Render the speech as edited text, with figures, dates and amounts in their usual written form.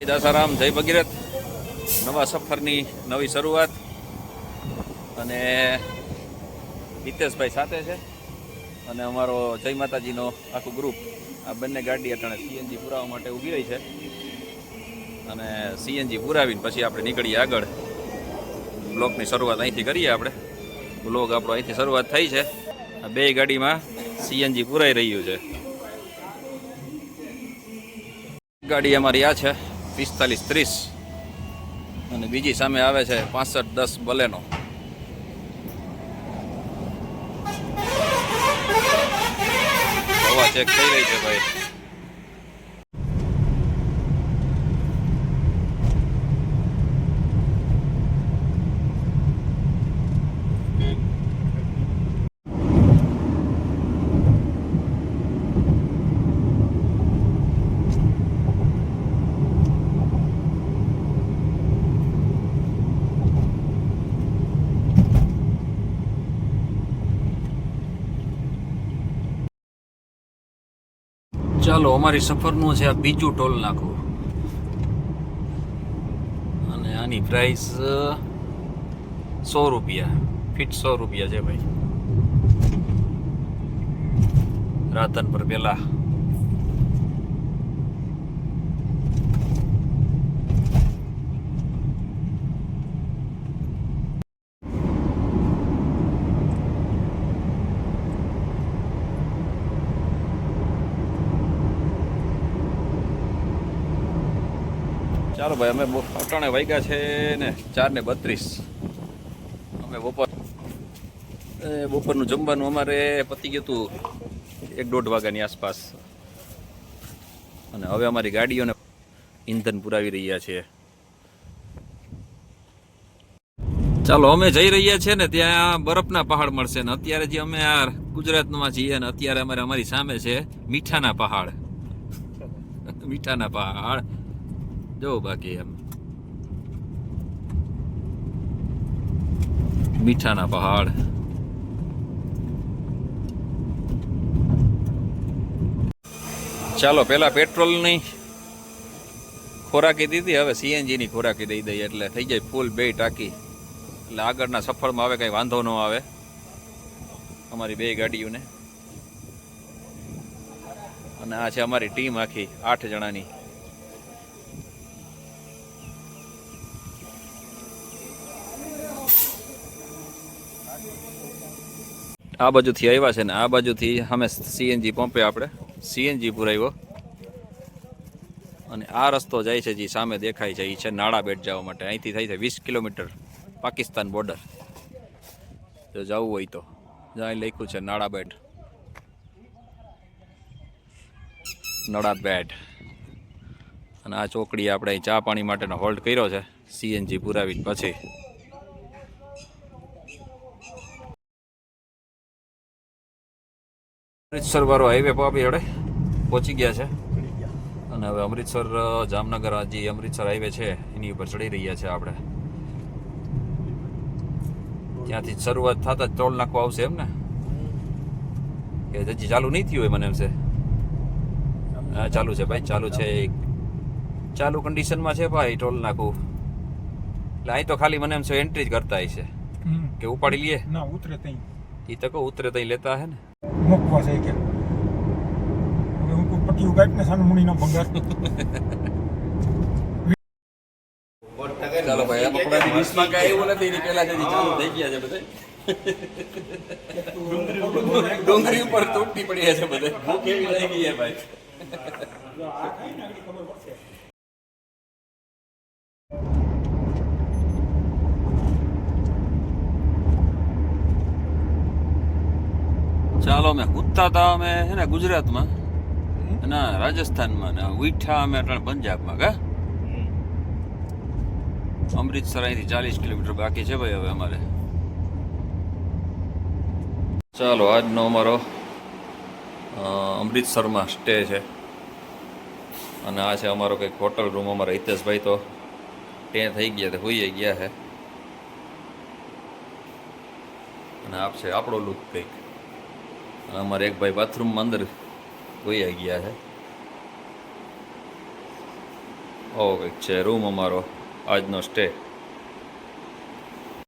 દાસારામ, જય ભગીરથ. નવા સફરની નવી શરૂઆત અને હિતેશભાઈ સાથે છે અને અમારો જય માતાજીનો આખું ગ્રુપ. આ બંને ગાડી અટાણે સીએનજી પુરાવા માટે ઊભી રહી છે અને સીએનજી પુરાવીને પછી આપણે નીકળીએ આગળ. બ્લોગની શરૂઆત અહીંથી કરીએ આપણે. બ્લોગ આપણો અહીંથી શરૂઆત થઈ છે. આ બે ગાડીમાં સીએનજી પુરાઈ રહ્યું છે. ગાડી અમારી આ છે 4530 અને બીજી સામે આવે છે 6510 બલેનો. હવા ચેક થઈ રહી છે ભાઈ. ચાલો, અમારી સફરનું છે આ બીજું ટોલ નાખું અને આની પ્રાઇસ 100 રૂપિયા. ફીટ 100 રૂપિયા છે ભાઈ. રાધનપુર પેલા ચાલો ભાઈ. અમે અટાણે વાગ્યા છે ને 4:32. અમે બપોરનું જમવાનું અમારે પતી ગયું હતું 1-1.5 વાગ્યાની આસપાસ અને હવે અમારી ગાડીઓને ઈંધણ પુરાવી રહ્યા છીએ. ચાલો, અમે જઈ રહ્યા છીએ ને ત્યાં બરફના પહાડ મળશે ને અત્યારે જે અમે આ ગુજરાતમાં છીએ ને અત્યારે અમારી સામે છે મીઠાના પહાડ. મીઠાના પહાડ જો બાકી એમ મીઠાના પહાડ. ચાલો, પેલા પેટ્રોલની ખોરાકી દીધી, હવે સીએનજીની ખોરાકી દઈ દઈએ એટલે થઈ જાય ફૂલ બે ટાંકી. એટલે આગળના સફરમાં આવે કંઈ વાંધો ન આવે અમારી બે ગાડીઓને. અને આ છે અમારી ટીમ આખી 8 જણાની. આ બાજુથી આવ્યા છે ને આ બાજુથી અમે સીએનજી પંપે આપણે સીએનજી પુરાવ્યો અને આ રસ્તો જાય છે જે સામે દેખાય છે એ છે નાડાબેટ જવા માટે. અહીંથી થાય છે 20 કિલોમીટર પાકિસ્તાન બોર્ડર. જો જવું હોય તો જ્યાં લખ્યું છે નાડાબેટ. નડાબેટ. અને આ ચોકડી આપણે અહીં ચા પાણી માટેનો હોલ્ડ કર્યો છે સીએનજી પુરાવી પછી. અમૃતસર વાળો હાઈવે પર આપણે હવે પહોંચી ગયા છે અને હવે અમૃતસર જામનગર જે અમૃતસર હાઈવે છે એની ઉપર ચડી રહ્યા છે આપણે. ત્યાંથી શરૂઆત થતા જ ટોલ નાખવા આવશે એમ ને? કે હજી ચાલુ નહીં થયું હોય મને એમ છે. હા, ચાલુ છે ભાઈ, ચાલુ છે. ચાલુ કન્ડિશનમાં છે ભાઈ ટોલ નાખવું. એટલે અહીં તો ખાલી મને એમ છે એન્ટ્રી જ કરતા હશે કે ઉપાડી લઈએ ના ઉતરે તઈ. એ તો કહો ઉતરે તઈ લેતા હે ને મોકવા છે કે હવે હું પટ્ટી ઉગાડીને સાનું મુણી નો ભંગાર. ચાલો ભાઈ, આપણે 20 માં કાંઈ એવું નથી. પેલા જજી ચાલુ થઈ ગયા છે બધે. ડુંગળી ઉપર તૂટી પડી છે બધે. ભૂખ એવી લાગી છે ભાઈ. ચાલો, અમે ઉઠતા હતા અમે હે ને ગુજરાતમાં ના રાજસ્થાનમાં ને ઉઠ્યા અમે અટાણે પંજાબમાં. કા અમૃતસર અહીંથી 40 કિલોમીટર બાકી છે ભાઈ હવે અમારે. ચાલો, આજનો અમારો અમૃતસરમાં સ્ટે છે અને આ છે અમારો કંઈક હોટલ રૂમ. અમારા હિતેશભાઈ તો ત્યાં થઈ ગયા તે હોઈ ગયા છે અને આપ છે આપણો લુક કંઈક. અને અમારે એક ભાઈ બાથરૂમમાં અંદર હોઈ ગયા છે. ઓકે છે રૂમ અમારો આજનો સ્ટે